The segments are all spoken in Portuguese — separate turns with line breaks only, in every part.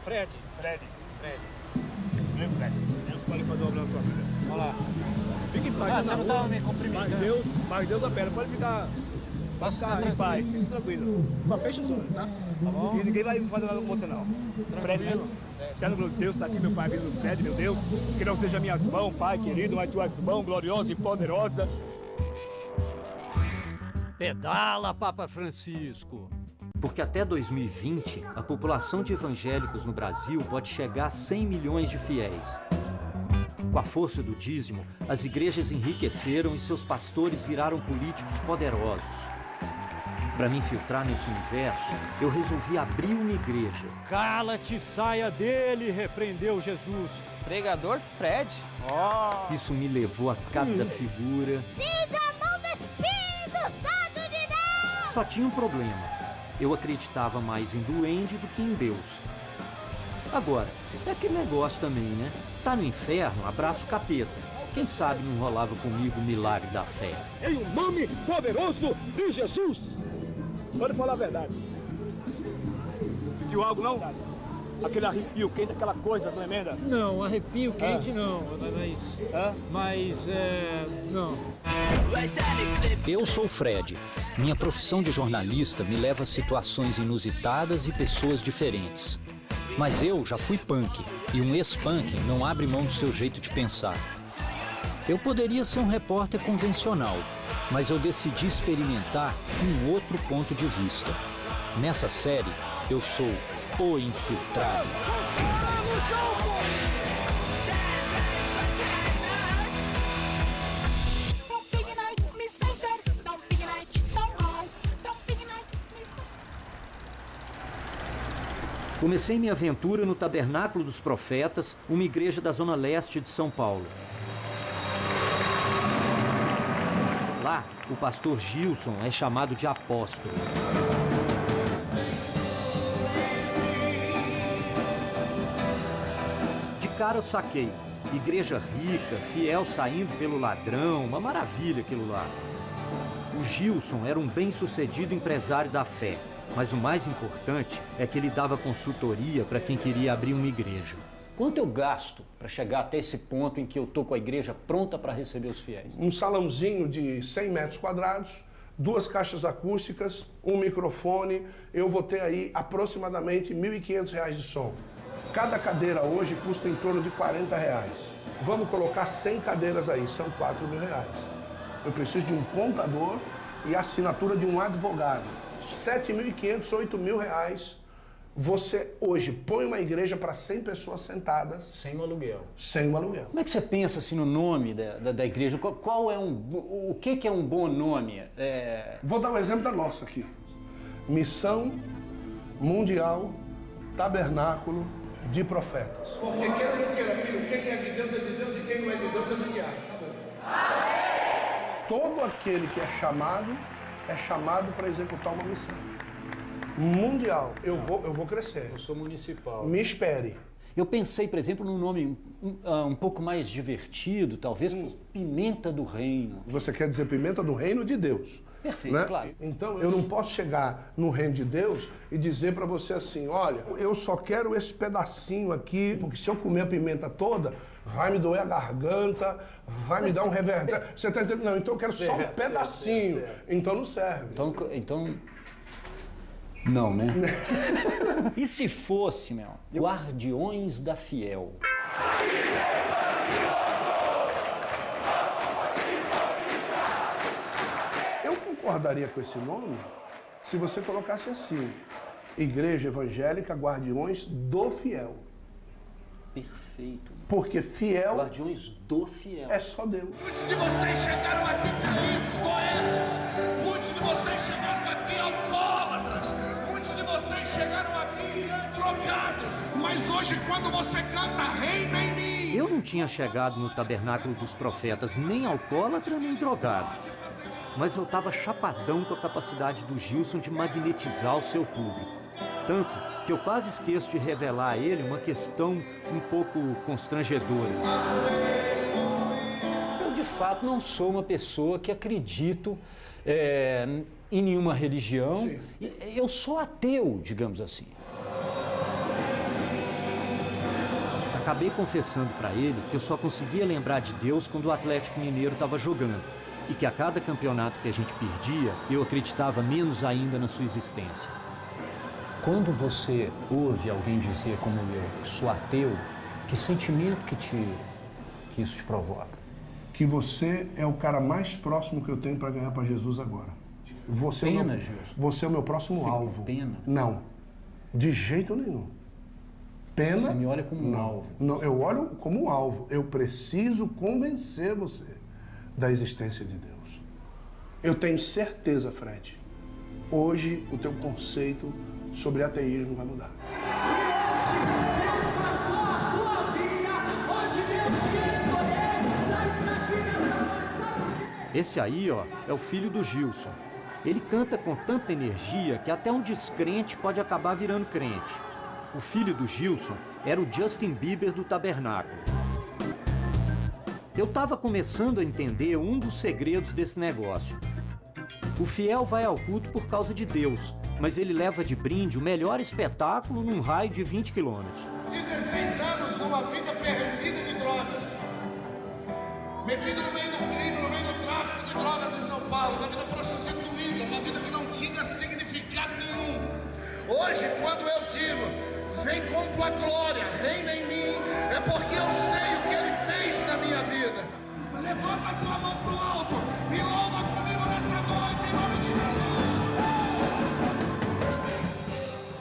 Fred.
Fred. Meu Fred. Deus pode fazer uma obra na sua vida.
Olha lá.
Fique em paz.
Você não estava me cumprimentando.
Mas Deus apela. Pode ficar em paz. Fique tranquilo. Só fecha os olhos, tá?
Tá bom.
Que ninguém vai fazer nada com você, não. Fred, né? Eterno glória de Deus, está aqui meu Pai, vindo do Fred, meu Deus. Que não seja minhas mãos, Pai querido, mas tuas mãos gloriosas e poderosas.
Pedala, Papa Francisco! Porque até 2020, a população de evangélicos no Brasil pode chegar a 100 milhões de fiéis. Com a força do dízimo, as igrejas enriqueceram e seus pastores viraram políticos poderosos. Para me infiltrar nesse universo, eu resolvi abrir uma igreja.
Cala-te e saia dele, repreendeu Jesus.
Pregador Fred?
Isso me levou a cada figura.
Sinta a mão do Espírito Santo de Deus!
Só tinha um problema. Eu acreditava mais em duende do que em Deus. Agora, é aquele negócio também, né? Tá no inferno, abraça o capeta. Quem sabe não rolava comigo o milagre da fé.
Em o nome poderoso de Jesus! Pode falar a verdade. Sentiu algo, não? Aquele arrepio quente, aquela coisa tremenda?
Não, arrepio quente não, não.
Eu sou o Fred. Minha profissão de jornalista me leva a situações inusitadas e pessoas diferentes. Mas eu já fui punk, e um ex-punk não abre mão do seu jeito de pensar. Eu poderia ser um repórter convencional, mas eu decidi experimentar um outro ponto de vista. Nessa série, eu sou o infiltrado. Comecei minha aventura no Tabernáculo dos Profetas, uma igreja da zona leste de São Paulo. Lá, o pastor Gilson é chamado de apóstolo. De cara eu saquei. Igreja rica, fiel saindo pelo ladrão, uma maravilha aquilo lá. O Gilson era um bem-sucedido empresário da fé. Mas o mais importante é que ele dava consultoria para quem queria abrir uma igreja. Quanto eu gasto para chegar até esse ponto em que eu tô com a igreja pronta para receber os fiéis?
Um salãozinho de 100 metros quadrados, 2 caixas acústicas, um microfone, eu vou ter aí aproximadamente R$ 1.500 de som. Cada cadeira hoje custa em torno de R$ 40. Vamos colocar 100 cadeiras aí, são R$ 4.000. Eu preciso de um contador e a assinatura de um advogado. R$ 7.500, R$ 8.000. Você hoje põe uma igreja para 100 pessoas sentadas.
Sem o aluguel.
Sem o aluguel.
Como é que você pensa assim, no nome da igreja? Qual é o que é um bom nome?
Vou dar um exemplo da nossa aqui. Missão Mundial Tabernáculo de Profetas.
Porque queira ou não queira, filho, quem é de Deus e quem não é de Deus é do diabo.
Todo aquele que é chamado para executar uma missão mundial. Eu vou crescer.
Eu sou municipal.
Me espere.
Eu pensei, por exemplo, num nome um pouco mais divertido, talvez Pimenta do Reino.
Você quer dizer Pimenta do Reino de Deus.
Perfeito,
né?
claro.
Então, eu não posso chegar no reino de Deus e dizer para você assim, olha, eu só quero esse pedacinho aqui, porque se eu comer a pimenta toda, vai me doer a garganta, vai me dar um revertério. Você está entendendo? Não, então eu quero só um pedacinho. Certo. Então não serve.
Então... Não, né? E se fosse, Guardiões da Fiel?
Eu concordaria com esse nome se você colocasse assim, Igreja Evangélica Guardiões do Fiel.
Perfeito.
Porque fiel...
Guardiões do Fiel.
É só Deus.
Muitos de vocês chegaram aqui caídos, doentes. Muitos de vocês chegaram aqui alcoólatras. Muitos de vocês chegaram aqui drogados. Mas hoje, quando você canta, reina em mim.
Eu não tinha chegado no Tabernáculo dos Profetas nem alcoólatra, nem drogado. Mas eu estava chapadão com a capacidade do Gilson de magnetizar o seu público. Tanto que eu quase esqueço de revelar a ele uma questão um pouco constrangedora. Eu, de fato, não sou uma pessoa que acredito em nenhuma religião. Sim. Eu sou ateu, digamos assim. acabei confessando para ele que eu só conseguia lembrar de Deus quando o Atlético Mineiro estava jogando e que a cada campeonato que a gente perdia, eu acreditava menos ainda na sua existência. Quando você ouve alguém dizer como eu, sou ateu, que sentimento que isso te provoca?
Que você é o cara mais próximo que eu tenho para ganhar para Jesus agora. Você é o meu próximo alvo.
Pena?
Não, de jeito nenhum. Pena.
Você me olha como um alvo.
Não, eu olho como um alvo. Eu preciso convencer você da existência de Deus. Eu tenho certeza, Fred, hoje o teu conceito sobre ateísmo vai mudar.
Esse aí, ó, é o filho do Gilson. Ele canta com tanta energia que até um descrente pode acabar virando crente. O filho do Gilson era o Justin Bieber do tabernáculo. Eu estava começando a entender um dos segredos desse negócio. O fiel vai ao culto por causa de Deus, mas ele leva de brinde o melhor espetáculo num raio de 20 quilômetros.
16 anos numa vida perdida de drogas. Metido no meio do crime, no meio do tráfico de drogas em São Paulo, uma vida prostituída, uma vida que não tinha significado nenhum. Hoje, quando eu digo, vem com tua glória, reina em mim, é porque eu sei o que ele fez na minha vida. Levanta a tua mão pro alto e louva comigo nessa noite, em nome de Jesus.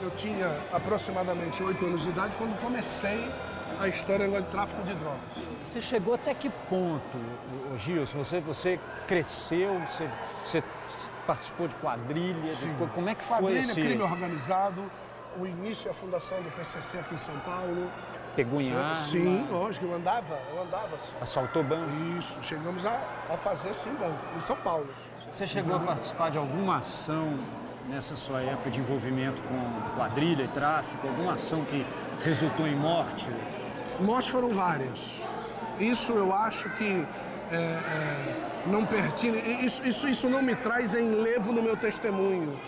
Eu tinha aproximadamente 8 anos de idade quando comecei a história do tráfico de drogas.
Você chegou até que ponto, Gilson? Você cresceu, você participou de quadrilha? Como é que foi
quadrilha,
esse...
crime organizado, o início e a fundação do PCC aqui em São Paulo.
Pegou em arma?
Sim, lógico, eu andava assim.
Assaltou banco?
Isso, chegamos a fazer sim banco, em São Paulo.
Você chegou a participar de alguma ação nessa sua época de envolvimento com quadrilha e tráfico? Alguma ação que resultou em morte?
Mortes foram várias. Isso eu acho que não pertine. Isso não me traz enlevo no meu testemunho.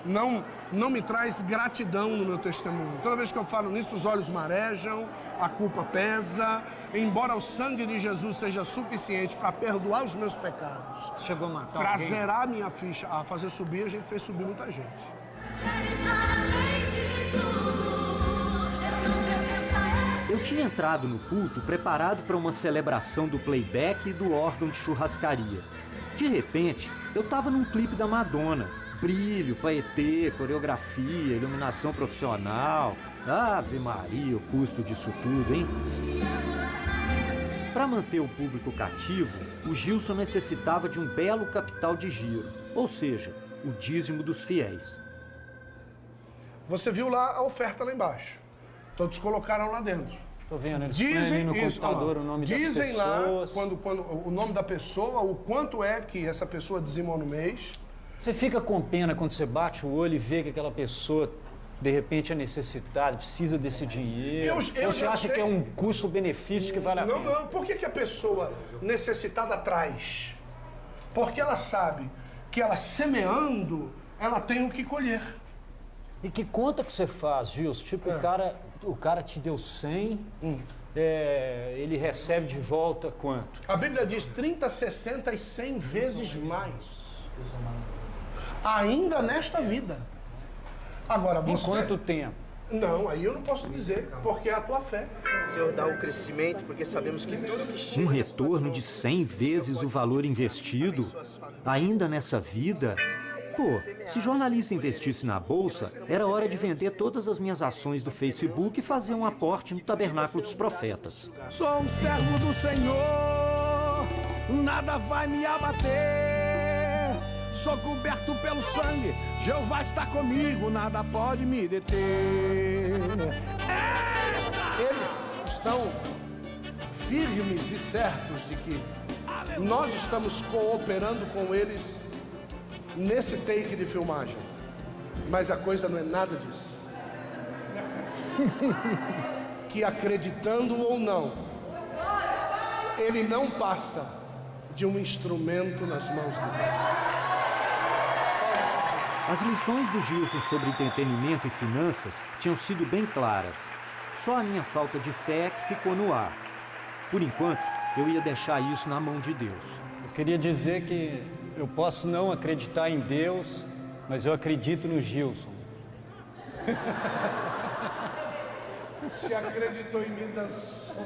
Não me traz gratidão no meu testemunho. Toda vez que eu falo nisso, os olhos marejam, a culpa pesa. Embora o sangue de Jesus seja suficiente para perdoar os meus pecados,
Chegou a matar
para
alguém?
zerar a minha ficha, a fazer subir, a gente fez subir muita gente.
Eu tinha entrado no culto preparado para uma celebração do playback e do órgão de churrascaria. De repente, eu estava num clipe da Madonna. Brilho, paetê, coreografia, iluminação profissional. Ave Maria, o custo disso tudo, hein? Para manter o público cativo, o Gilson necessitava de um belo capital de giro, ou seja, o dízimo dos fiéis.
Você viu lá a oferta lá embaixo. Todos colocaram lá dentro.
Tô vendo, eles põem ali no computador o nome das pessoas.
Dizem lá, quando o nome da pessoa, o quanto é que essa pessoa dizimou no mês.
Você fica com pena quando você bate o olho e vê que aquela pessoa, de repente, é necessitada, precisa desse dinheiro. Ou você acha que é um custo-benefício que vale a pena?
Não. Por que a pessoa necessitada traz? Porque ela sabe que ela semeando, ela tem o que colher.
E que conta que você faz, Gilson? Tipo, o cara te deu 100, ele recebe de volta quanto?
A Bíblia diz 30, 60 e 100 vezes mais. Ainda nesta vida. Agora, você...
Em quanto tempo?
Não, aí eu não posso dizer, porque é a tua fé.
Senhor, dá um crescimento, porque sabemos que tudo que chega...
Um retorno de 100 vezes o valor investido, ainda nessa vida? Pô, se jornalista investisse na bolsa, era hora de vender todas as minhas ações do Facebook e fazer um aporte no Tabernáculo dos Profetas.
Sou um servo do Senhor, nada vai me abater. Sou coberto pelo sangue, Jeová está comigo, nada pode me deter.
Eles estão firmes e certos de que nós estamos cooperando com eles nesse take de filmagem. Mas a coisa não é nada disso. Que acreditando ou não, ele não passa de um instrumento nas mãos de Deus.
As lições do Gilson sobre entretenimento e finanças tinham sido bem claras. Só a minha falta de fé que ficou no ar. Por enquanto, eu ia deixar isso na mão de Deus.
Eu queria dizer que eu posso não acreditar em Deus, mas eu acredito no Gilson.
Se acreditou em mim, dançou.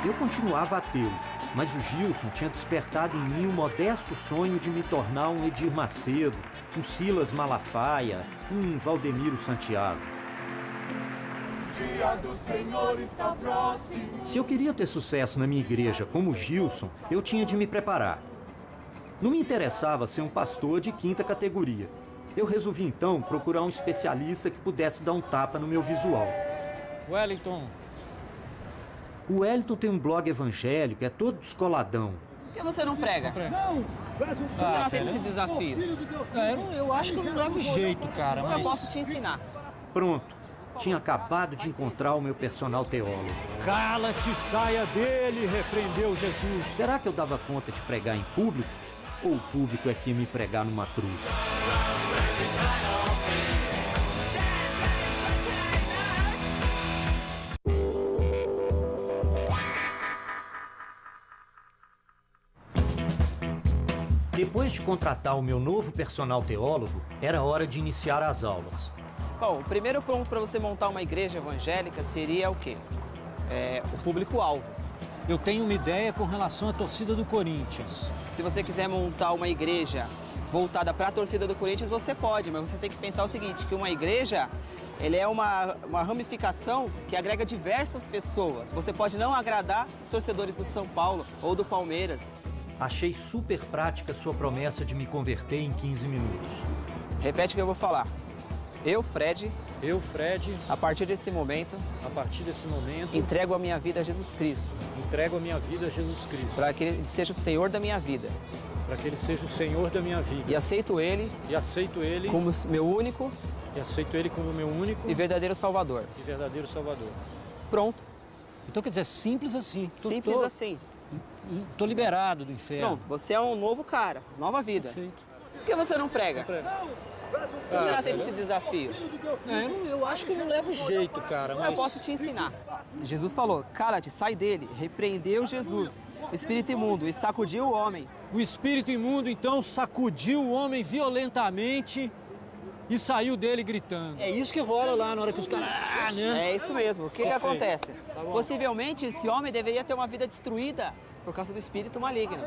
Eu continuava ateu, mas o Gilson tinha despertado em mim o modesto sonho de me tornar um Edir Macedo, um Silas Malafaia, um Valdemiro Santiago.
O dia do Senhor está próximo.
Se eu queria ter sucesso na minha igreja como o Gilson, eu tinha de me preparar. Não me interessava ser um pastor de quinta categoria. Eu resolvi então procurar um especialista que pudesse dar um tapa no meu visual.
Wellington.
O Wellington tem um blog evangélico, é todo descoladão.
Por que você não prega? Você não aceita esse desafio?
Eu acho que eu não levo jeito, cara, mas...
Eu posso te ensinar.
Pronto. Tinha acabado de encontrar o meu personal teólogo.
Cala-te, saia dele, repreendeu Jesus.
Será que eu dava conta de pregar em público? Ou o público é que ia me pregar numa cruz? Depois de contratar o meu novo personal teólogo, era hora de iniciar as aulas.
Bom, o primeiro ponto para você montar uma igreja evangélica seria o quê? O público-alvo.
Eu tenho uma ideia com relação à torcida do Corinthians.
Se você quiser montar uma igreja voltada para a torcida do Corinthians, você pode, mas você tem que pensar o seguinte, que uma igreja, ele é uma ramificação que agrega diversas pessoas. Você pode não agradar os torcedores do São Paulo ou do Palmeiras.
Achei super prática sua promessa de me converter em 15 minutos.
Repete o que eu vou falar. Eu, Fred,
a
partir desse momento, entrego a minha vida a Jesus Cristo.
Para
que Ele seja o Senhor da minha vida. E aceito Ele. Como meu único. E verdadeiro Salvador. Pronto.
Então quer dizer, simples assim.
Simples assim.
Tô liberado do inferno.
Pronto, você é um novo cara, nova vida.
Perfeito.
Por que você não prega? Você não aceita esse desafio?
Eu acho que eu não levo jeito, cara, mas...
Eu posso te ensinar. Jesus falou, cala-te, sai dele. Repreendeu Jesus, o espírito imundo, e sacudiu o homem.
O espírito imundo, então, sacudiu o homem violentamente e saiu dele gritando. É isso que rola lá na hora que os caras...
É isso mesmo. O que acontece? Possivelmente, esse homem deveria ter uma vida destruída por causa do espírito maligno.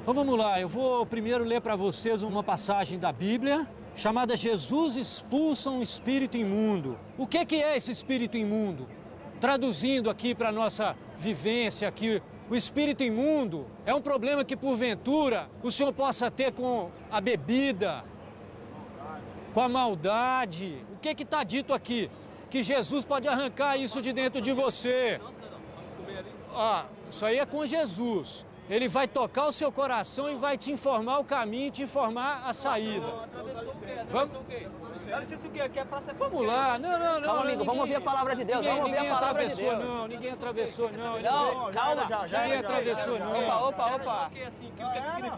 Então vamos lá, eu vou primeiro ler para vocês uma passagem da Bíblia chamada Jesus expulsa um espírito imundo. O que é esse espírito imundo? Traduzindo aqui para a nossa vivência aqui, o espírito imundo é um problema que porventura o senhor possa ter com a bebida, com a maldade. O que está dito aqui? Que Jesus pode arrancar isso de dentro de você. Isso aí é com Jesus. Ele vai tocar o seu coração e vai te informar o caminho, te informar a saída. Vamos? Vamos lá. Não.
Calma, amigo, vamos ouvir a palavra de Deus.
Ninguém atravessou, não. Ninguém atravessou, não.
Não, calma.
Ninguém atravessou, não.
Opa.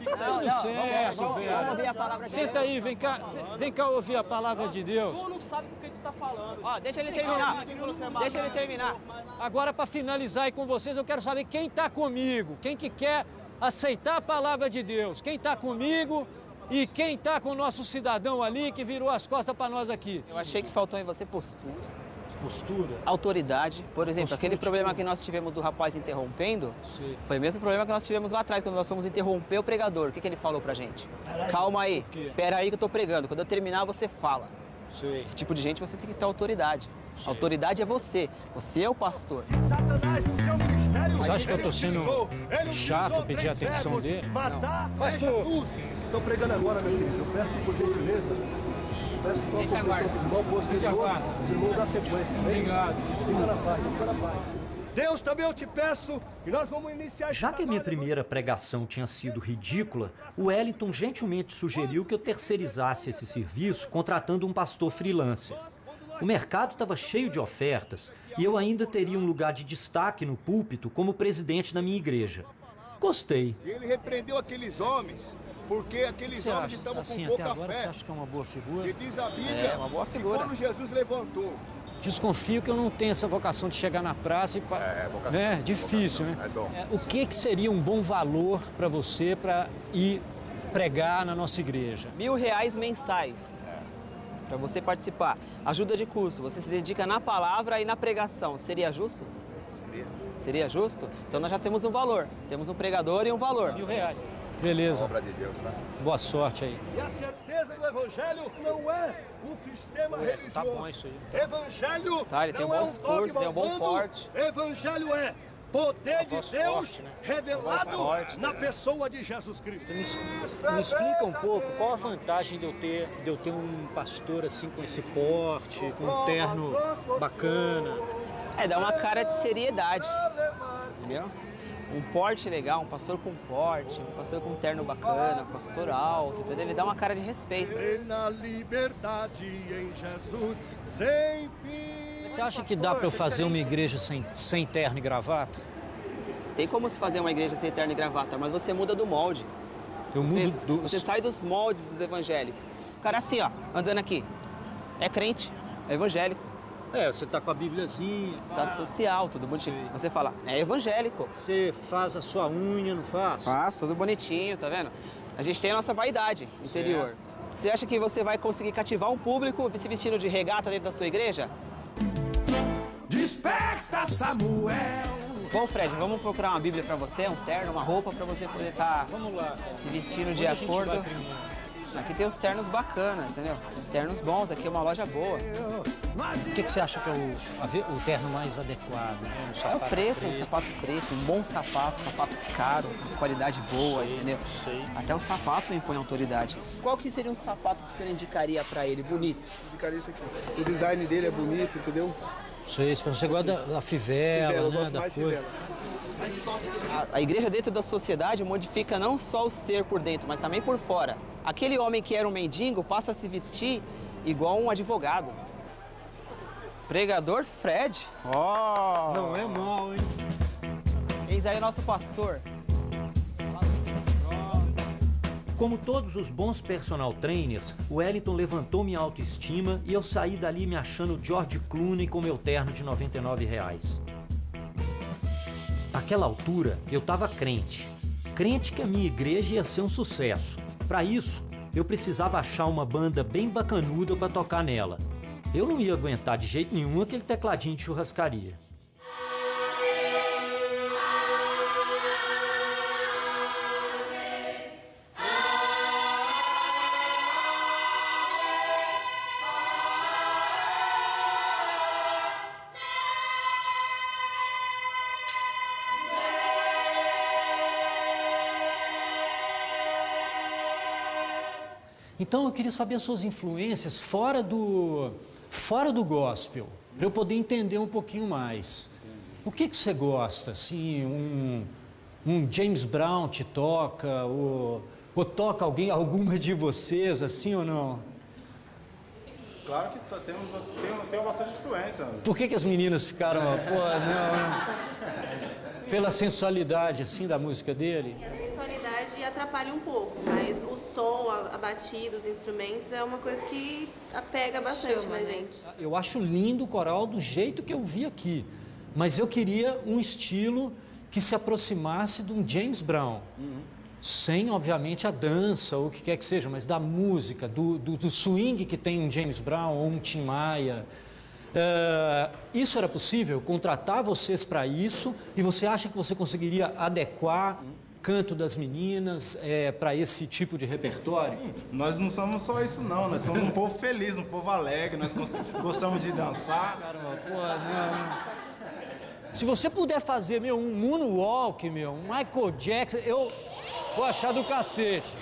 Tá tudo certo, velho.
Vamos ouvir a palavra de Deus.
Senta aí, vem cá ouvir a palavra de Deus.
Tu não sabe com quem tu tá falando. Deixa ele terminar.
Agora, para finalizar aí com vocês, eu quero saber quem tá comigo, quem que quer aceitar a palavra de Deus, quem tá comigo e quem tá com o nosso cidadão ali que virou as costas para nós aqui.
Eu achei que faltou em você postura.
Postura?
Autoridade. Por exemplo,
postura,
aquele problema que nós tivemos do rapaz interrompendo,
sim,
foi o mesmo problema que nós tivemos lá atrás, quando nós fomos interromper o pregador. O que ele falou pra gente? Calma aí, pera aí que eu tô pregando. Quando eu terminar, você fala.
Sim.
Esse tipo de gente você tem que ter autoridade. Sim. Autoridade é você. Você é o pastor.
Você acha que eu tô sendo chato pedir a atenção dele?
Matar pastor. Estou pregando agora, meu querido. Eu peço por gentileza. Peço só por compreensão igual posterior. Os irmãos da sequência.
Obrigado.
Fica na paz. Deus, também eu te peço que nós vamos iniciar...
Já que a minha primeira pregação tinha sido ridícula, o Wellington gentilmente sugeriu que eu terceirizasse esse serviço contratando um pastor freelancer. O mercado estava cheio de ofertas e eu ainda teria um lugar de destaque no púlpito como presidente da minha igreja. Gostei.
Ele repreendeu aqueles homens Porque aqueles homens estavam
assim,
com pouca
até agora,
fé.
você acha que é uma boa figura?
E diz a Bíblia
uma boa
que
figura.
quando Jesus levantou,
Desconfio que eu não tenho essa vocação de chegar na praça e...
vocação.
Né? Difícil,
vocação,
né?
é dom.
O que seria um bom valor para você para ir pregar na nossa igreja?
R$ 1.000 mensais. Para você participar. Ajuda de custo. Você se dedica na palavra e na pregação. Seria justo? Seria justo? Então nós já temos um valor. Temos um pregador e um valor.
R$ 1.000. Beleza.
Obra de Deus, tá?
Boa sorte aí.
E a certeza do Evangelho não é um sistema religioso.
Tá bom isso aí.
Evangelho
Tá, ele tem um
não é
bom
um
discurso,
dogma
tem um bom
humano.
porte.
Evangelho é poder de
voz
Deus
forte, né?
revelado
Voz forte,
na pessoa de Jesus Cristo.
Me explica um pouco qual a vantagem de eu ter um pastor assim com esse porte, com um terno bacana.
Dá uma cara de seriedade. Entendeu? Um porte legal, um pastor com porte, um pastor com um terno bacana, um pastor alto, entendeu? Ele dá uma cara de respeito.
Na liberdade em Jesus, sem fim.
Você acha que dá para eu fazer uma igreja sem terno e gravata?
Tem como se fazer uma igreja sem terno e gravata, mas você muda do molde. Você sai dos moldes dos evangélicos. O cara assim, ó, andando aqui, é crente, é evangélico.
Você tá com a Bíbliazinha.
Tá social, tudo bonitinho. Você fala, é evangélico.
Você faz a sua unha, não faz?
Faz, tudo bonitinho, tá vendo? A gente tem a nossa vaidade interior. Certo. Você acha que você vai conseguir cativar um público se vestindo de regata dentro da sua igreja?
Desperta, Samuel!
Bom, Fred, vamos procurar uma Bíblia pra você, um terno, uma roupa pra você poder estar se vestindo de acordo. Aqui tem os ternos bacanas, entendeu? Os ternos bons, aqui é uma loja boa.
O que você acha que é o terno mais adequado? Né?
É o preto, um sapato preto, um bom sapato caro, com qualidade boa, entendeu? Até o sapato impõe autoridade. Qual que seria um sapato que você indicaria pra ele, bonito?
Indicaria isso aqui. O design dele é bonito, entendeu?
Sei, você gosta da fivela, né? Da coisa.
A igreja dentro da sociedade modifica não só o ser por dentro, mas também por fora. Aquele homem que era um mendigo passa a se vestir igual um advogado. Pregador Fred.
Não é mal, hein?
Eis aí o nosso pastor.
Como todos os bons personal trainers, o Wellington levantou minha autoestima e eu saí dali me achando George Clooney com meu terno de R$ 99. Naquela altura, eu estava crente que a minha igreja ia ser um sucesso. Para isso, eu precisava achar uma banda bem bacanuda para tocar nela. Eu não ia aguentar de jeito nenhum aquele tecladinho de churrascaria. Então eu queria saber as suas influências fora do gospel, para eu poder entender um pouquinho mais. O que você gosta? Assim, um James Brown te toca? Ou toca alguma de vocês, assim ou não?
Claro que tem bastante influência.
Por que as meninas ficaram, não? Pela sensualidade, assim, da música dele?
E atrapalha um pouco, mas o som, a batida, os instrumentos é uma coisa que apega bastante na gente.
Eu acho lindo o coral do jeito que eu vi aqui, mas eu queria um estilo que se aproximasse de um James Brown, sem, obviamente, a dança ou o que quer que seja, mas da música, do swing que tem um James Brown ou um Tim Maia. Isso era possível? Contratar vocês para isso? E você acha que você conseguiria adequar canto das meninas para esse tipo de repertório?
Nós não somos só isso não, nós somos um povo feliz, um povo alegre, nós gostamos de dançar.
Caramba, não. Se você puder fazer, um moonwalk, um Michael Jackson, eu vou achar do cacete.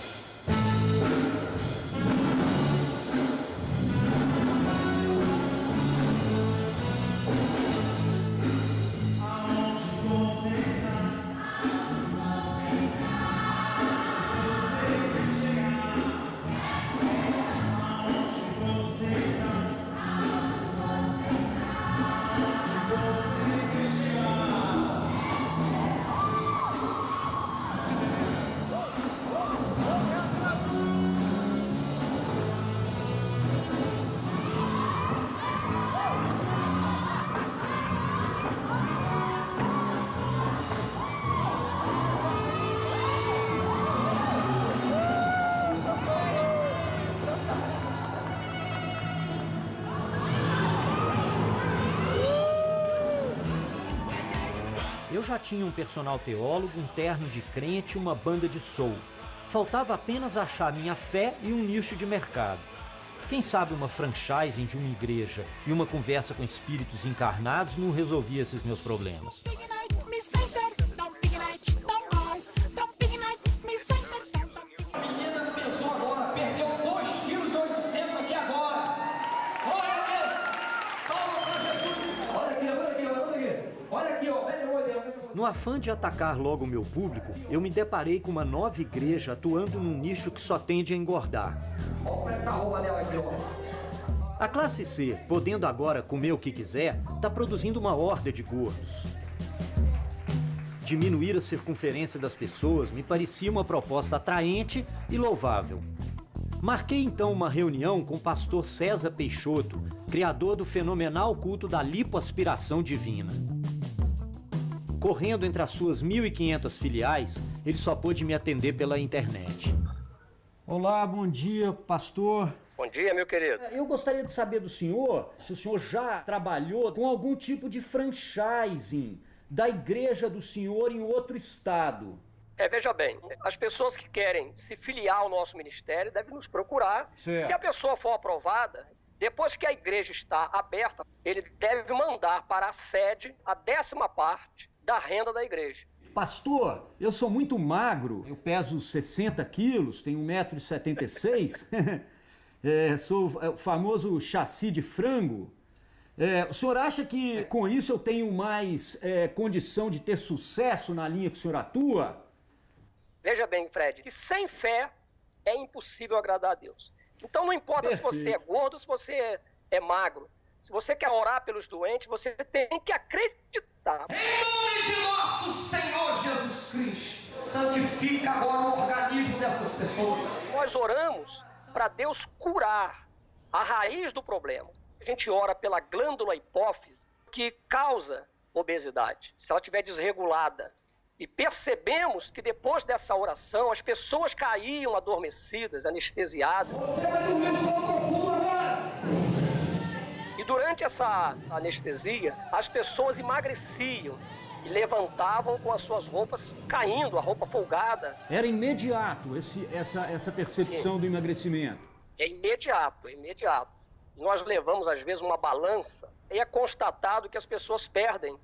Eu já tinha um personal teólogo, um terno de crente e uma banda de soul. Faltava apenas achar minha fé e um nicho de mercado. Quem sabe uma franchising de uma igreja e uma conversa com espíritos encarnados não resolvia esses meus problemas.
A menina pensou agora, perdeu 2,8 kg aqui agora. Glória a Deus! Palma para Jesus! Olha aqui, ó.
No afã de atacar logo o meu público, eu me deparei com uma nova igreja atuando num nicho que só tende a engordar.
Olha a roupa dela aqui, ó.
A classe C, podendo agora comer o que quiser, está produzindo uma horda de gordos. Diminuir a circunferência das pessoas me parecia uma proposta atraente e louvável. Marquei então uma reunião com o pastor César Peixoto, criador do fenomenal culto da lipoaspiração divina. Correndo entre as suas 1.500 filiais, ele só pôde me atender pela internet.
Olá, bom dia, pastor.
Bom dia, meu querido.
Eu gostaria de saber do senhor se o senhor já trabalhou com algum tipo de franchising da igreja do senhor em outro estado.
Veja bem, as pessoas que querem se filiar ao nosso ministério devem nos procurar.
Certo.
Se a pessoa for aprovada, depois que a igreja está aberta, ele deve mandar para a sede a 10ª parte da renda da igreja.
Pastor, eu sou muito magro, eu peso 60 quilos, tenho 1,76 m, sou o famoso chassi de frango. O senhor acha que com isso eu tenho mais condição de ter sucesso na linha que o senhor atua?
Veja bem, Fred, que sem fé é impossível agradar a Deus. Então não importa se você é gordo ou se você é magro. Se você quer orar pelos doentes, você tem que acreditar.
Em nome de nosso Senhor Jesus Cristo, santifica agora o organismo dessas pessoas.
Nós oramos para Deus curar a raiz do problema. A gente ora pela glândula hipófise que causa obesidade, se ela estiver desregulada. E percebemos que depois dessa oração, as pessoas caíam adormecidas, anestesiadas.
Você vai dormir no sono profundo agora!
E durante essa anestesia, as pessoas emagreciam e levantavam com as suas roupas caindo, a roupa folgada.
Era imediato essa percepção do emagrecimento?
É imediato, é imediato. Nós levamos, às vezes, uma balança e é constatado que as pessoas perdem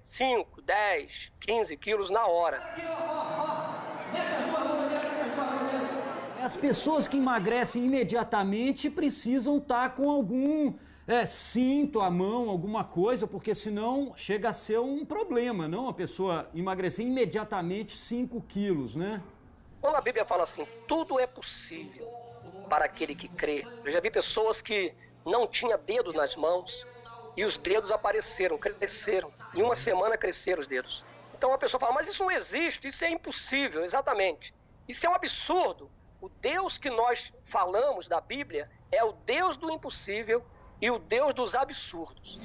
5, 10, 15 quilos na hora.
As pessoas que emagrecem imediatamente precisam estar com algum cinto à mão, alguma coisa, porque senão chega a ser um problema, não? A pessoa emagrecer imediatamente 5 quilos, né?
Quando a Bíblia fala assim, tudo é possível para aquele que crê. Eu já vi pessoas que não tinham dedos nas mãos e os dedos apareceram, cresceram. Em uma semana cresceram os dedos. Então a pessoa fala, mas isso não existe, isso é impossível. Exatamente. Isso é um absurdo. O Deus que nós falamos da Bíblia é o Deus do impossível e o Deus dos absurdos.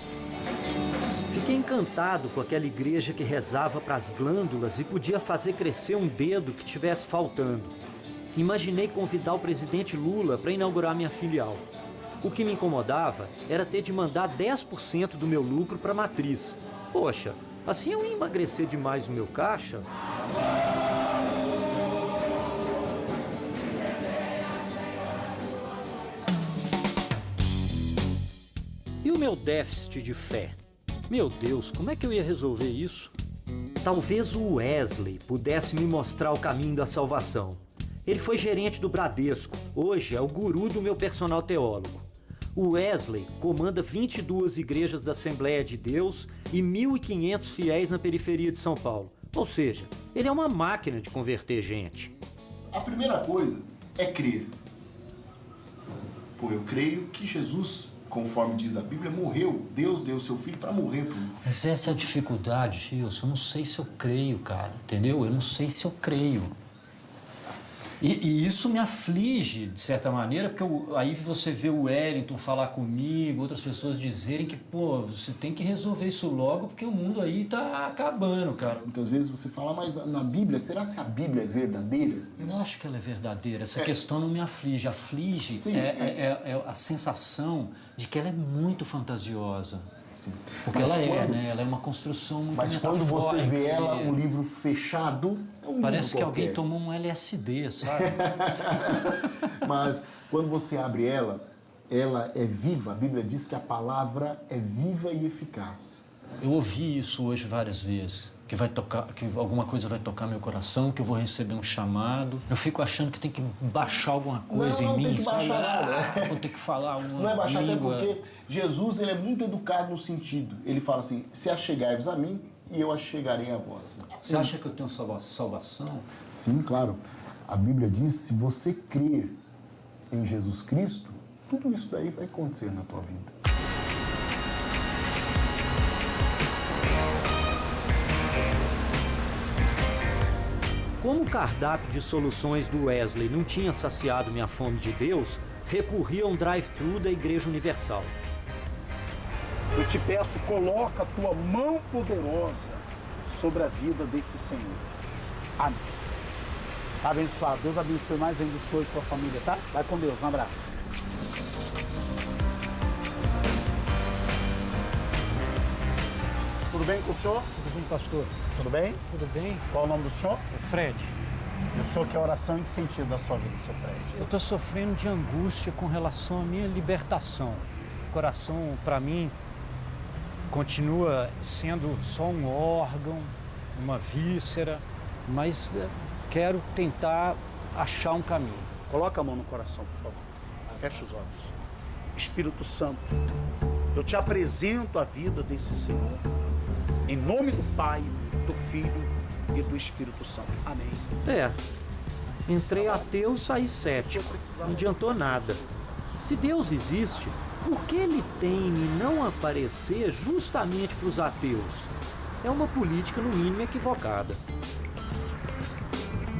Fiquei encantado com aquela igreja que rezava para as glândulas e podia fazer crescer um dedo que tivesse faltando. Imaginei convidar o presidente Lula para inaugurar minha filial. O que me incomodava era ter de mandar 10% do meu lucro para a matriz. Poxa, assim eu ia emagrecer demais o meu caixa. E o meu déficit de fé? Meu Deus, como é que eu ia resolver isso? Talvez o Wesley pudesse me mostrar o caminho da salvação. Ele foi gerente do Bradesco, hoje é o guru do meu personal teólogo. O Wesley comanda 22 igrejas da Assembleia de Deus e 1.500 fiéis na periferia de São Paulo. Ou seja, ele é uma máquina de converter gente.
A primeira coisa é crer. Pô, eu creio que Jesus, conforme diz a Bíblia, morreu. Deus deu seu filho para morrer por mim.
Mas essa é a dificuldade, Gilson. Eu não sei se eu creio, cara. Entendeu? Eu não sei se eu creio. E isso me aflige, de certa maneira, porque aí você vê o Wellington falar comigo, outras pessoas dizerem que, pô, você tem que resolver isso logo, porque o mundo aí tá acabando, cara.
Muitas vezes você fala, mas na Bíblia, será que a Bíblia é verdadeira?
Eu acho que ela é verdadeira. Essa questão não me aflige. Aflige a sensação de que ela é muito fantasiosa.
assim.
Porque
Mas
ela é,
quando-
né? Ela é uma construção muito
Mas quando você
metafórica
vê ela,
e-
um livro fechado, é um
Parece
livro
que alguém
qualquer.
tomou um LSD, sabe?
Mas quando você abre ela é viva. A Bíblia diz que a palavra é viva e eficaz.
Eu ouvi isso hoje várias vezes, que vai tocar, que alguma coisa vai tocar meu coração, que eu vou receber um chamado. Eu fico achando que tem que baixar alguma coisa
Não
em
tem
mim,
que
sabe?
baixar nada.
Vou ter que falar uma
Não é baixar, até
língua.
porque Jesus ele é muito educado no sentido. Ele fala assim, se achegai-vos a mim e eu achegarei a vós.
Você acha que eu tenho salvação?
Sim, claro. A Bíblia diz, se você crer em Jesus Cristo, tudo isso daí vai acontecer na tua vida.
Como o cardápio de soluções do Wesley não tinha saciado minha fome de Deus, recorri a um drive-thru da Igreja Universal.
Eu te peço, coloca a tua mão poderosa sobre a vida desse Senhor. Amém. Tá abençoado. Deus abençoe mais ainda o senhor e sua família, tá? Vai com Deus. Um abraço. Tudo bem com o senhor?
Tudo bem, pastor?
Tudo bem?
Tudo bem?
Qual o nome do senhor?
É Fred.
E o senhor quer oração em que sentido da sua vida, seu Fred?
Eu estou sofrendo de angústia com relação à minha libertação. O coração, para mim, continua sendo só um órgão, uma víscera, mas quero tentar achar um caminho.
Coloca a mão no coração, por favor. Fecha os olhos. Espírito Santo, eu te apresento a vida desse Senhor. Em nome do Pai, do Filho e do Espírito Santo. Amém.
Entrei ateu, saí cético. Não adiantou nada. Se Deus existe, por que ele teme não aparecer justamente para os ateus? É uma política, no mínimo, equivocada.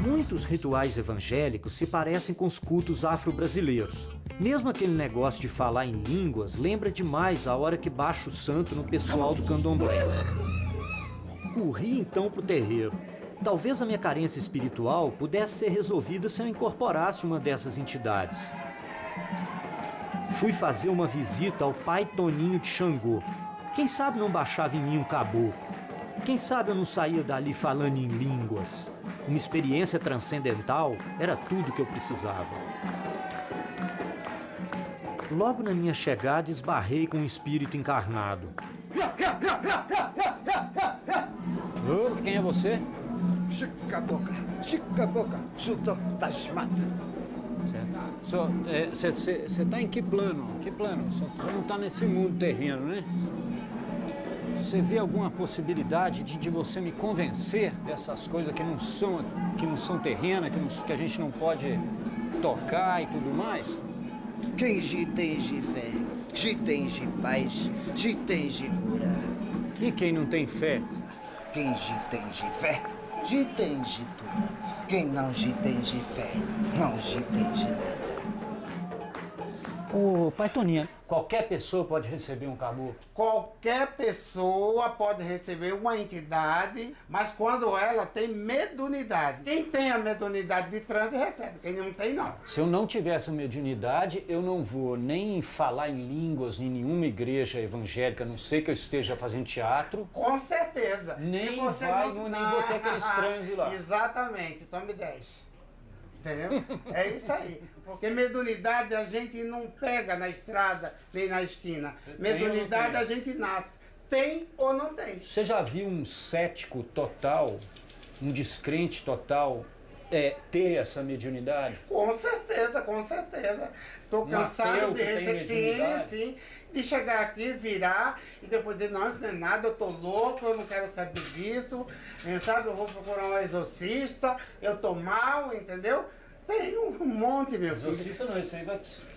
Muitos rituais evangélicos se parecem com os cultos afro-brasileiros. Mesmo aquele negócio de falar em línguas lembra demais a hora que baixa o santo no pessoal do candomblé. Corri então pro terreiro. Talvez a minha carência espiritual pudesse ser resolvida se eu incorporasse uma dessas entidades. Fui fazer uma visita ao pai Toninho de Xangô. Quem sabe não baixava em mim um caboclo? Quem sabe eu não saía dali falando em línguas? Uma experiência transcendental era tudo que eu precisava. Logo na minha chegada, esbarrei com um espírito encarnado.
Quem é você?
Chica a boca, chuta das matas.
Você está em que plano? Que plano? Você não está nesse mundo terreno, né? Você vê alguma possibilidade de você me convencer dessas coisas que não são terrenas, que a gente não pode tocar e tudo mais?
Quem tem fé, tem paz, tem cura.
E quem não tem fé?
Quem tem fé, tem tudo. Quem não tem fé, não tem nada.
Ô, pai Toninho, qualquer pessoa pode receber um caboclo?
Qualquer pessoa pode receber uma entidade, mas quando ela tem mediunidade. Quem tem a mediunidade de transe recebe, quem não tem não.
Se eu não tiver essa mediunidade, eu não vou nem falar em línguas em nenhuma igreja evangélica, a não sei que eu esteja fazendo teatro.
Com certeza.
Nem vou ter aqueles transe lá.
Exatamente, então me deixe. Entendeu? É isso aí. Porque mediunidade a gente não pega na estrada nem na esquina. Mediunidade a gente nasce. Tem ou não tem.
Você já viu um cético total, um descrente total, ter essa mediunidade?
Com certeza, com certeza. Estou cansado de receber, de chegar aqui, virar e depois dizer, não, isso não é nada, eu tô louco, eu não quero saber disso, sabe? Eu vou procurar um exorcista, eu tô mal, entendeu? Tem um monte, meu filho.
Exorcista não, isso aí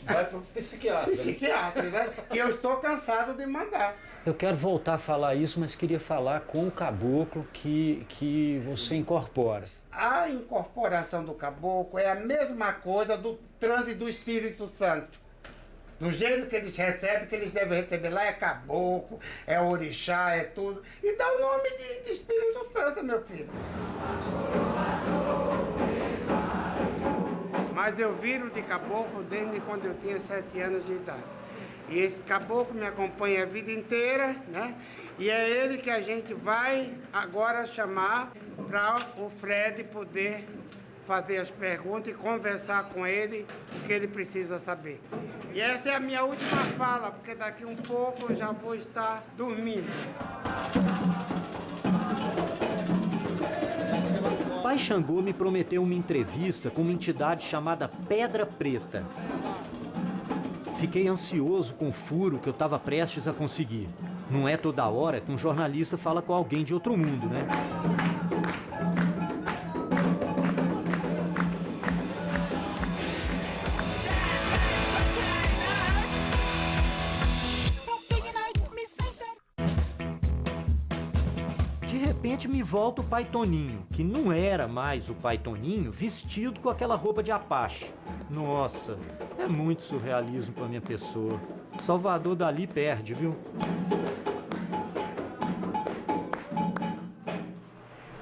vai pro psiquiatra.
Psiquiatra, né? Que eu estou cansado de mandar.
Eu quero voltar a falar isso, mas queria falar com o caboclo que você incorpora.
A incorporação do caboclo é a mesma coisa do transe do Espírito Santo. Do jeito que eles recebem, que eles devem receber lá é caboclo, é orixá, é tudo. E dá o nome de Espírito Santo, meu filho. Mas eu viro de caboclo desde quando eu tinha 7 anos de idade. E esse caboclo me acompanha a vida inteira, né? E é ele que a gente vai agora chamar para o Fred poder fazer as perguntas e conversar com ele o que ele precisa saber. E essa é a minha última fala, porque daqui um pouco eu já vou estar dormindo.
Pai Xangô me prometeu uma entrevista com uma entidade chamada Pedra Preta. Fiquei ansioso com o furo que eu estava prestes a conseguir. Não é toda hora que um jornalista fala com alguém de outro mundo, né? De repente me volta o Pai Toninho, que não era mais o Pai Toninho vestido com aquela roupa de Apache. Nossa, é muito surrealismo pra minha pessoa. Salvador Dalí perde, viu?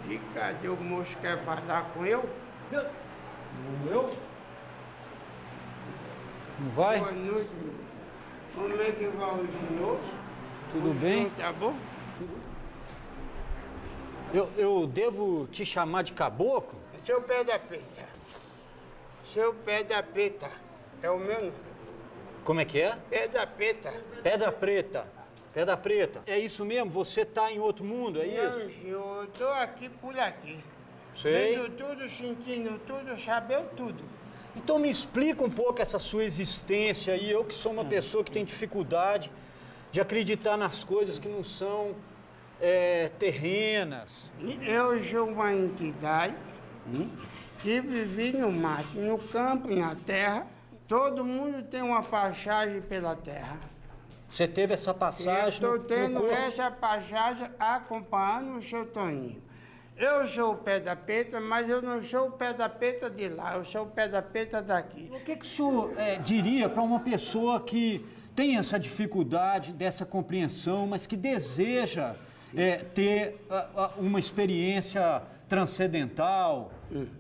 E cadê o moço que quer falar com eu?
Eu? Não vai?
Boa noite. Como é que vai o senhor?
Tudo bem?
Tá bom?
Eu devo te chamar de caboclo?
Seu Pé da Preta. Seu Pé da Preta. É o meu nome.
Como é que é?
Pé da Preta.
Pedra Preta. Pedra Preta. É isso mesmo? Você tá em outro mundo, é isso?
Não, senhor. Eu tô aqui por aqui.
Sei.
Vendo tudo, sentindo tudo, sabendo tudo.
Então me explica um pouco essa sua existência aí. Eu que sou uma pessoa que tem dificuldade de acreditar nas coisas que não são terrenas.
Eu sou uma entidade que vivi no mato, no campo, na terra. Todo mundo tem uma passagem pela terra.
Você teve essa passagem
Eu
no
estou tendo
corpo?
essa passagem acompanhando o seu Toninho. Eu sou o Pé da Preta, mas eu não sou o Pé da Preta de lá, eu sou o Pé da Preta daqui.
O que o senhor diria para uma pessoa que tem essa dificuldade dessa compreensão, mas que deseja ter uma experiência transcendental,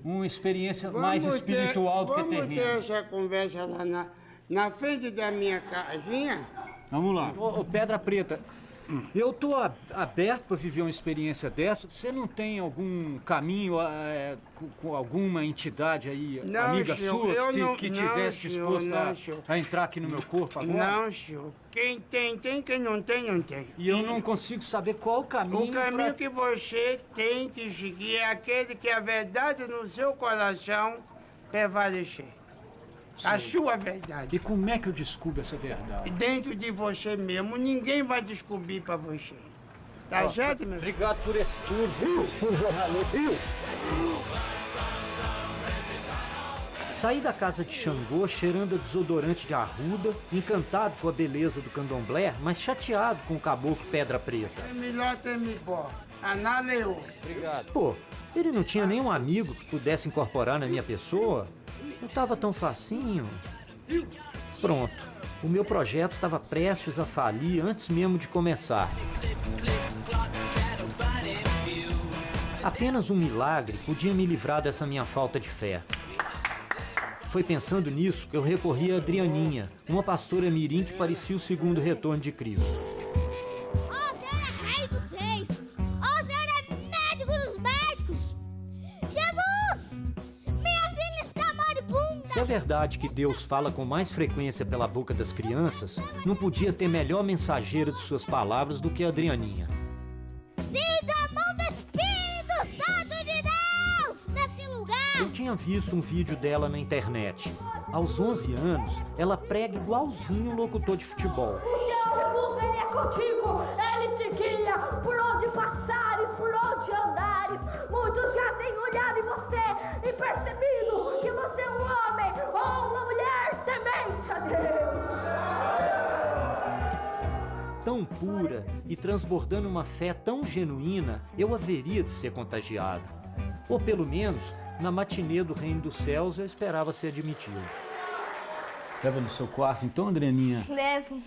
uma experiência mais espiritual do que terrena?
Vamos ter essa conversa lá na frente da minha casinha.
Vamos lá. Ô, Pedra Preta, eu tô aberto para viver uma experiência dessa. Você não tem algum caminho com alguma entidade aí,
Não,
amiga
senhor,
sua, que tivesse
senhor,
disposta a entrar aqui no meu corpo agora?
Não, senhor. Quem tem, tem. Quem não tem, não tem.
E eu não consigo saber qual o caminho.
O caminho que você tem que seguir é aquele que a verdade no seu coração prevalecer. A sua verdade.
E como é que eu descubro essa verdade?
Dentro de você mesmo, ninguém vai descobrir para você. Tá certo, meu?
Obrigado por esse tudo, jornalista.
Saí da casa de Xangô cheirando a desodorante de arruda, encantado com a beleza do candomblé, mas chateado com o caboclo Pedra Preta.
É melhor ter me embora. Analeou.
Obrigado.
Pô, ele não tinha nenhum amigo que pudesse incorporar na minha pessoa? Não tava tão facinho. Pronto, o meu projeto estava prestes a falir antes mesmo de começar. Apenas um milagre podia me livrar dessa minha falta de fé. Foi pensando nisso que eu recorri a Adrianinha, uma pastora mirim que parecia o segundo retorno de Cristo.
Ó Deus é rei dos reis! Ó Deus é médico dos médicos! Jesus! Minha filha está moribunda!
Se é verdade que Deus fala com mais frequência pela boca das crianças, não podia ter melhor mensageira de suas palavras do que a Adrianinha.
Sinto a mão do Espírito Santo de Deus nesse lugar!
Eu tinha visto um vídeo dela na internet. Aos 11 anos, ela prega igualzinho um locutor de futebol.
Jesus, ele é contigo, ele te guia por onde passares, por onde andares. Muitos já têm olhado em você e percebido que você é um homem ou uma mulher temente a Deus.
Tão pura e transbordando uma fé tão genuína, eu haveria de ser contagiado. Ou pelo menos, na matinê do Reino dos Céus, eu esperava ser admitido.
Leva no seu quarto, então, Adrianinha?
Levo.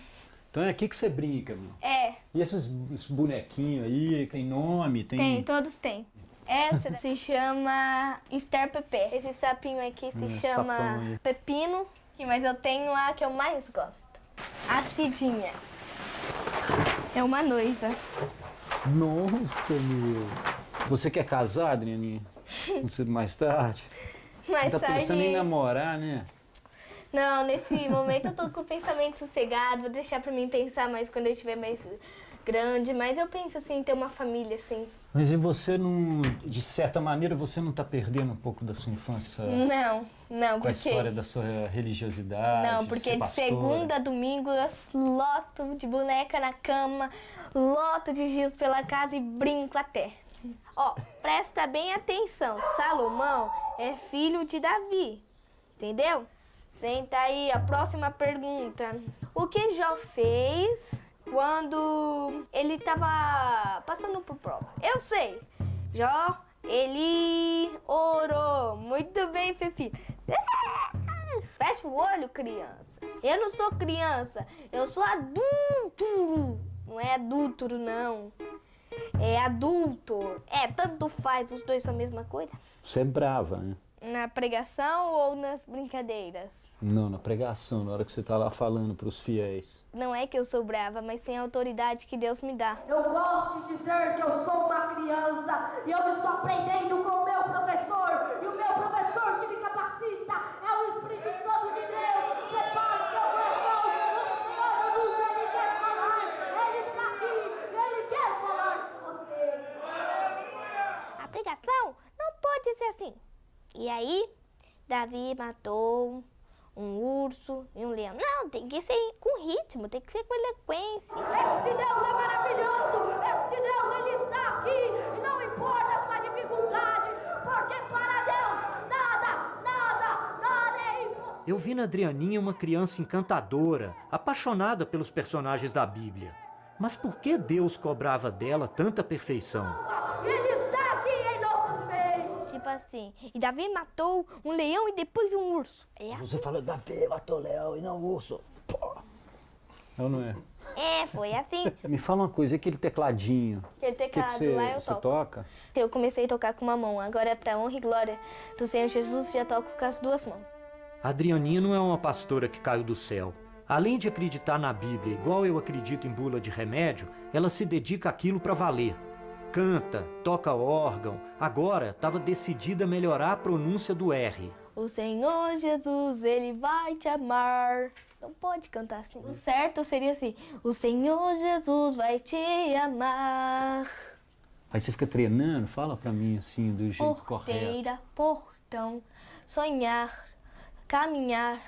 Então é aqui que você brinca, meu.
É.
E esses bonequinhos aí, tem nome?
Tem, todos têm. Essa se chama Esther Pepe. Esse sapinho aqui se chama
sapão aí.
Pepino, mas eu tenho a que eu mais gosto. A Cidinha. É uma noiva.
Nossa, meu. Você quer casar, Adrianinha? Não sei mais tarde?
Mais
Não tá
tarde...
pensando em namorar, né?
Não, nesse momento eu tô com o pensamento sossegado, vou deixar pra mim pensar mais quando eu estiver mais grande, mas eu penso assim, em ter uma família, assim.
Mas e você não, de certa maneira, você não tá perdendo um pouco da sua infância?
Não,
Com a história da sua religiosidade?
Não, porque de segunda a domingo eu loto de boneca na cama, loto de giz pela casa e brinco até. Ó, presta bem atenção, Salomão é filho de Davi, entendeu? Senta aí, a próxima pergunta. O que Jó fez quando ele tava passando por prova? Eu sei. Jó, ele orou. Muito bem, Fefi. Fecha o olho, crianças. Eu não sou criança, eu sou adulto. Não é adúltero, não. É adulto. É, tanto faz, os dois são a mesma coisa.
Você é brava, né?
Na pregação ou nas brincadeiras?
Não, na pregação, na hora que você tá lá falando pros fiéis.
Não é que eu sou brava, mas tem a autoridade que Deus me dá.
Eu gosto de dizer que eu sou uma criança e eu estou aprendendo com o meu professor. E o meu professor que me capacita é o Espírito Santo de Deus. Prepare o seu coração. O Senhor Jesus, Ele quer falar. Ele está aqui. Ele quer falar com você.
A pregação não pode ser assim. E aí, Davi matou um urso e um leão. Não, tem que ser com ritmo, tem que ser com eloquência.
Este Deus é maravilhoso. Este Deus, Ele está aqui. E não importa a sua dificuldade, porque para Deus nada é impossível.
Eu vi na Adrianinha uma criança encantadora, apaixonada pelos personagens da Bíblia. Mas por que Deus cobrava dela tanta perfeição?
Ele está aqui em nossos meios.
Tipo assim, e Davi matou um leão e depois um urso. É assim.
Você fala, Davi matou o leão e não o urso. Ou não é?
É, foi assim.
Me fala uma coisa, e aquele tecladinho?
Aquele teclado
que
lá eu
você
toco.
toca?
Eu comecei a tocar com uma mão, agora pra honra e glória do Senhor Jesus, já toco com as duas mãos.
A Adrianinha não é uma pastora que caiu do céu. Além de acreditar na Bíblia, igual eu acredito em bula de remédio, ela se dedica àquilo para valer. Canta, toca órgão, agora estava decidida a melhorar a pronúncia do R.
O Senhor Jesus, Ele vai te amar. Não pode cantar assim. O certo seria assim, o Senhor Jesus vai te amar.
Aí você fica treinando, fala pra mim assim, do jeito correto.
Porteira, portão, sonhar, caminhar,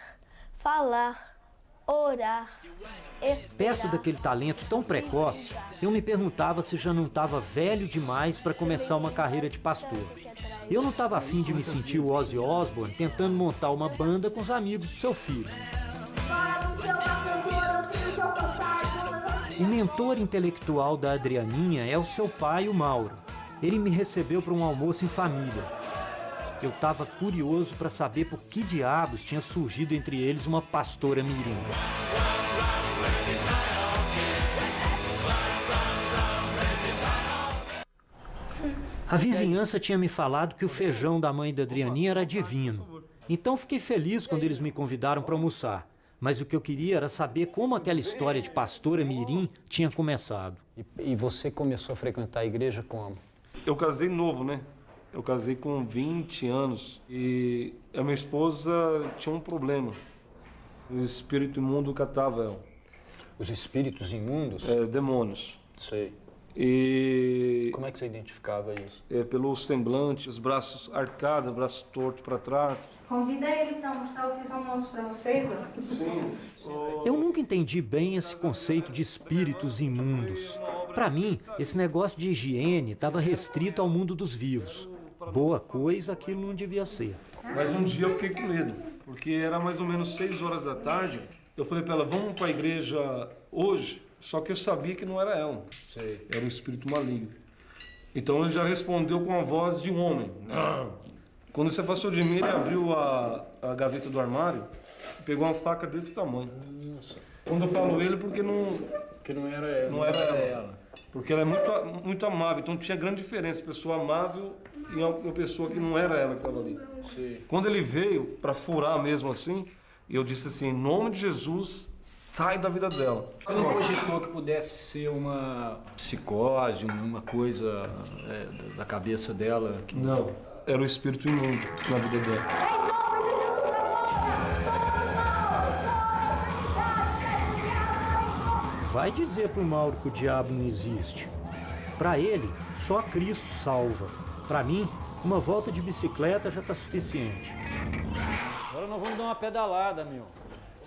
falar, orar, esperar.
Perto daquele talento tão precoce, eu me perguntava se já não estava velho demais para começar uma carreira de pastor. Eu não estava afim de me sentir o Ozzy Osbourne tentando montar uma banda com os amigos do seu filho. O mentor intelectual da Adrianinha é o seu pai, o Mauro. Ele me recebeu para um almoço em família. Eu estava curioso para saber por que diabos tinha surgido entre eles uma pastora mirim. A vizinhança tinha me falado que o feijão da mãe da Adrianinha era divino. Então fiquei feliz quando eles me convidaram para almoçar. Mas o que eu queria era saber como aquela história de pastora mirim tinha começado.
E você começou a frequentar a igreja como?
Eu casei novo, né? Eu casei com 20 anos e a minha esposa tinha um problema. O espírito imundo catava ela.
Os espíritos imundos?
É, demônios.
Sei.
E...
Como é que você identificava isso?
Pelo semblante, os braços arcados, braços tortos para trás.
Convida ele para almoçar, eu fiz almoço para vocês, né?
Sim.
Eu nunca entendi bem esse conceito de espíritos imundos. Para mim, esse negócio de higiene estava restrito ao mundo dos vivos. Boa coisa, aquilo não devia ser.
Mas um dia eu fiquei com medo, porque era mais ou menos 6 horas da tarde. Eu falei para ela, vamos para a igreja hoje? Só que eu sabia que não era ela.
Sei.
Era um espírito maligno. Então ele já respondeu com a voz de um homem. Não. Quando se afastou de mim, ele abriu a gaveta do armário e pegou uma faca desse tamanho.
Nossa.
Quando eu falo ele, porque não...
Porque não era ela.
Não era ela. Porque ela é muito amável. Então tinha grande diferença. Pessoa amável e uma pessoa que não era ela que estava ali.
Sim.
Quando ele veio para furar mesmo assim, E eu disse assim, em nome de Jesus, sai da vida dela.
Você não cogitou que pudesse ser uma psicose, uma coisa da cabeça dela? Que...
Não, era o espírito imundo na vida dela.
Vai dizer pro Mauro que o diabo não existe. Para ele, só Cristo salva. Para mim, uma volta de bicicleta já tá suficiente. Agora nós vamos dar uma pedalada, meu.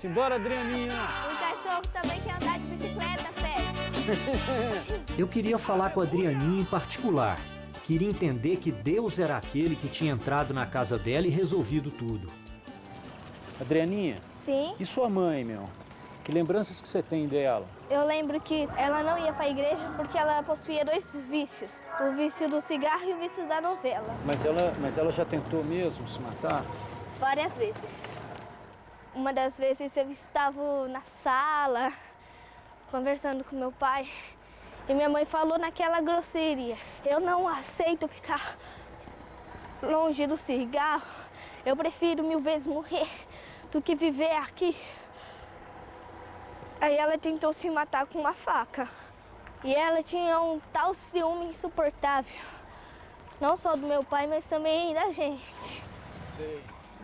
Simbora, Adrianinha!
O cachorro também quer andar de bicicleta, Fred.
Eu queria falar com a Adrianinha em particular. Queria entender que Deus era aquele que tinha entrado na casa dela e resolvido tudo. Adrianinha?
Sim?
E sua mãe, meu? Que lembranças que você tem dela?
Eu lembro que ela não ia para a igreja porque ela possuía 2 vícios. O vício do cigarro e o vício da novela.
Mas ela já tentou mesmo se matar?
Várias vezes. Uma das vezes eu estava na sala, conversando com meu pai, e minha mãe falou naquela grosseria: eu não aceito ficar longe do cigarro, eu prefiro 1000 vezes morrer do que viver aqui. Aí ela tentou se matar com uma faca. E ela tinha um tal ciúme insuportável. Não só do meu pai, mas também da gente.
Sei.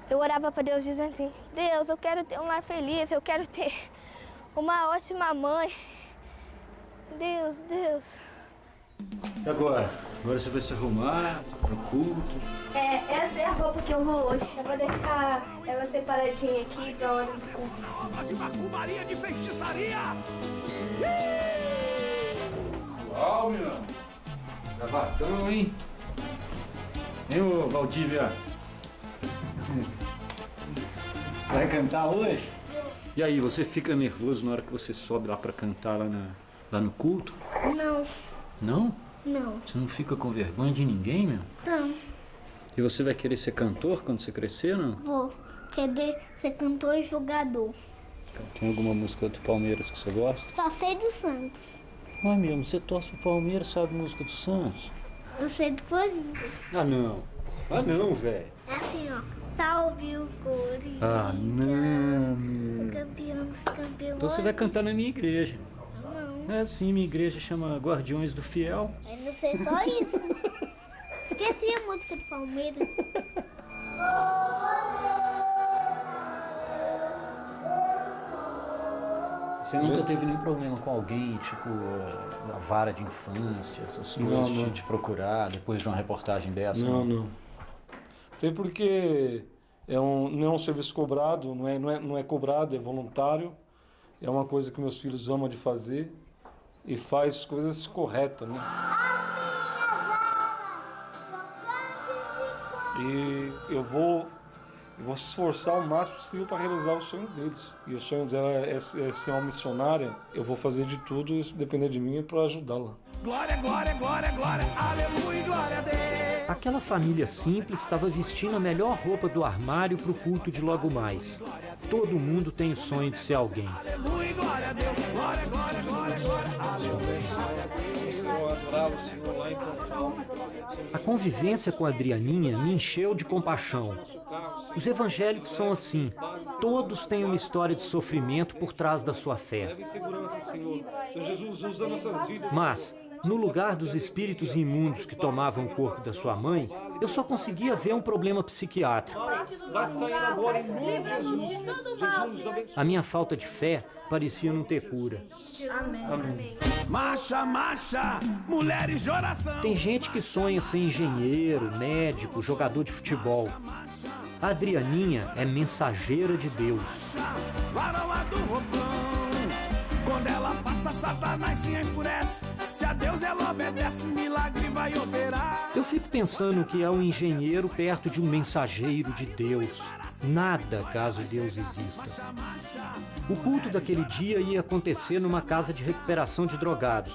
Eu orava para Deus dizendo assim: Deus, eu quero ter um lar feliz, eu quero ter uma ótima mãe. Deus, Deus.
E agora? Agora você vai se arrumar pro culto?
Essa é a roupa que eu vou hoje. Eu vou deixar ela separadinha aqui pra hora do culto.
De macumbaria, de feitiçaria!
Uau, meu! Gravatão, hein? Hein, ô Valdívia? Vai cantar hoje? E aí, você fica nervoso na hora que você sobe lá pra cantar lá no culto?
Não.
Não?
Não.
Você não fica com vergonha de ninguém, meu?
Não.
E você vai querer ser cantor quando você crescer, não?
Vou querer ser cantor e jogador.
Tem alguma música do Palmeiras que você gosta?
Só sei do Santos.
Ah, mesmo, você torce pro Palmeiras, sabe música do Santos?
Eu sei do Corinthians.
Ah, não. Ah, não, velho.
É assim, ó. Salve o Corinthians.
Ah, não,
O
meu.
campeão dos campeões.
Então você vai cantar na minha igreja.
Não.
É sim, minha igreja chama Guardiões do Fiel.
Eu não sei só isso. Esqueci a música do Palmeiras.
Você nunca teve nenhum problema com alguém, tipo, a vara de infância, essas coisas,
Não.
de te procurar depois de uma reportagem dessa?
Não. Tem porque não é um serviço cobrado, não é cobrado, é voluntário. É uma coisa que meus filhos amam de fazer e faz coisas corretas, né? E eu vou se esforçar o máximo possível para realizar o sonho deles. E o sonho dela é ser uma missionária. Eu vou fazer de tudo, se depender de mim, para ajudá-la.
Glória, glória, glória, glória, aleluia, glória a Deus.
Aquela família simples estava vestindo a melhor roupa do armário para o culto de logo mais. Todo mundo tem o sonho de ser alguém.
Aleluia, glória a Deus. Glória, glória, glória, glória, aleluia.
Eu adorava o Senhor lá em Pontal.
A convivência com a Adrianinha me encheu de compaixão. Os evangélicos são assim. Todos têm uma história de sofrimento por trás da sua fé.
Leve em segurança, Senhor. Senhor Jesus, usa nossas vidas.
Mas, no lugar dos espíritos imundos que tomavam o corpo da sua mãe, eu só conseguia ver um problema psiquiátrico.
Vai sair agora em nome de Jesus. Jesus, abençoe.
A minha falta de fé parecia não ter cura.
Amém.
Marcha, marcha, mulheres de oração.
Tem gente que sonha ser engenheiro, médico, jogador de futebol. A Adrianinha é mensageira de Deus.
Varoa do roupão. Quando ela passa, Satanás se enfurece. Se a Deus ela obedece, milagre vai operar.
Eu fico pensando que é um engenheiro perto de um mensageiro de Deus. Nada caso Deus exista. O culto daquele dia ia acontecer numa casa de recuperação de drogados.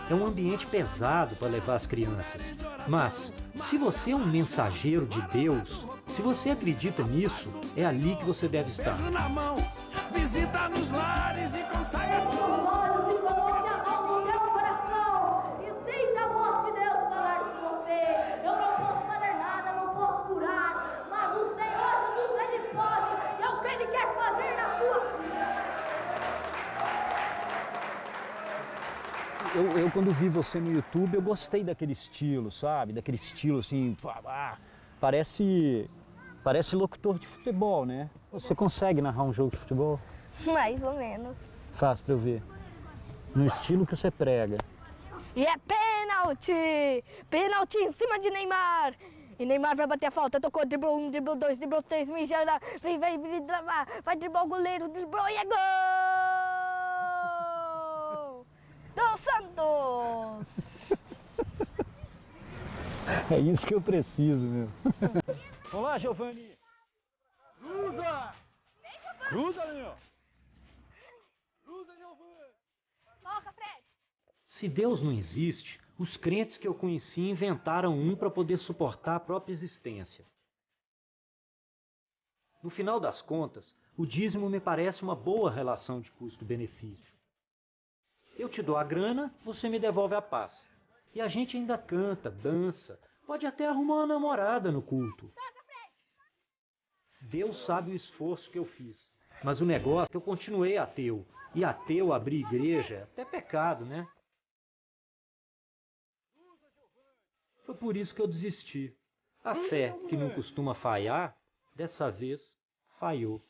É um ambiente pesado para levar as crianças. Mas, se você é um mensageiro de Deus, se você acredita nisso, é ali que você deve estar.
Beijo na mão, visita nos lares e consagração.
Olhos e coloque a mão no teu coração e sinta a voz de Deus falar com você. Eu não posso fazer nada, não posso curar, mas o Senhor Jesus, Ele pode. É o que Ele quer fazer na
Eu quando vi você no YouTube, eu gostei daquele estilo, sabe? Daquele estilo assim, parece locutor de futebol, né? Você consegue narrar um jogo de futebol?
Mais ou menos.
Faz pra eu ver. No estilo que você prega.
E é pênalti! Pênalti em cima de Neymar! E Neymar vai bater a falta, tocou, driblou 1, driblou 2, driblou 3, mijada, vai driblar o goleiro, driblou e é gol! Do Santos!
É isso que eu preciso, meu. Olá, Giovanni! Cruza! Cruza, meu! Cruza, Giovanni!
Toca, Fred!
Se Deus não existe, os crentes que eu conheci inventaram um para poder suportar a própria existência. No final das contas, o dízimo me parece uma boa relação de custo-benefício. Eu te dou a grana, você me devolve a paz. E a gente ainda canta, dança, pode até arrumar uma namorada no culto. Deus sabe o esforço que eu fiz, mas o negócio é que eu continuei ateu. E ateu abrir igreja é até pecado, né? Foi por isso que eu desisti. A fé, que não costuma falhar, dessa vez falhou.